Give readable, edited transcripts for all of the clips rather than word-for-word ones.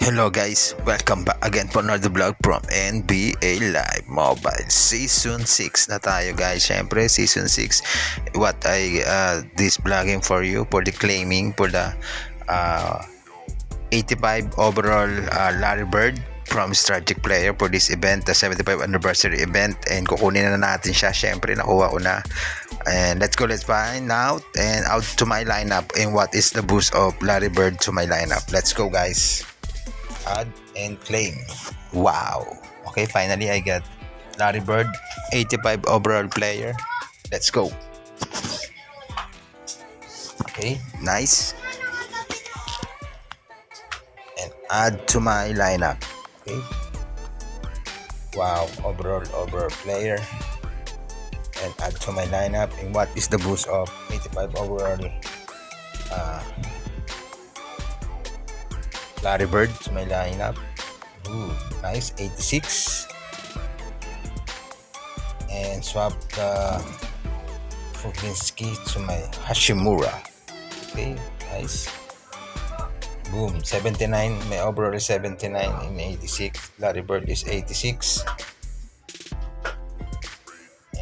Hello guys, welcome back again for another vlog from NBA Live Mobile. Season 6 na tayo guys. Syempre Season 6, what I this vlogging for you for the claiming for the 85 overall Larry Bird from strategic player for this event, the 75 anniversary event, and kukunin na natin siya. Syempre nakuha ko na. And let's find out and out to my lineup and what is the boost of Larry Bird to my lineup. Let's go guys. Add and claim. Wow. Okay, finally I got Larry Bird, 85 overall player. Let's go. Okay, nice. And add to my lineup. Okay. Wow, overall player. And add to my lineup. And what is the boost of 85 overall Larry Bird to my lineup? Ooh, nice. 86. And swap the Fukinski to my Hashimura. Okay, nice. Boom. 79. My overall is 79 in 86. Larry Bird is 86.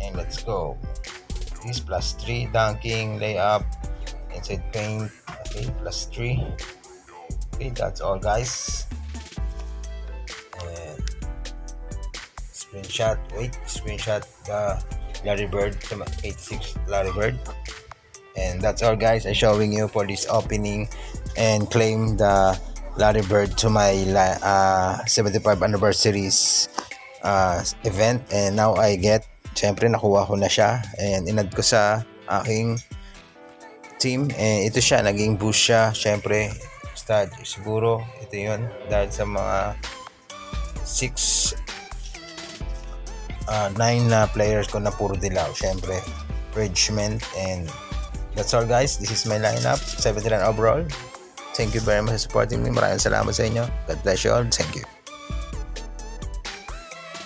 And let's go. This plus 3 dunking, layup, inside paint. Okay, plus 3. Okay, that's all guys. And screenshot the Larry Bird to my 86 Larry Bird. And that's all guys. I'm showing you for this opening and claim the Larry Bird to my 75 anniversaries event. And now I get, syempre nakuha ko na siya and inad ko sa aking team, and ito siya, naging boost siya. Syempre stud, siguro ito yun dahil sa mga 9 na players ko na puro dilaw, syempre Bridgman. And that's all guys, this is my lineup, 79 overall. Thank you very much for supporting me. Maraming salamat sa inyo. God bless you all. Thank you.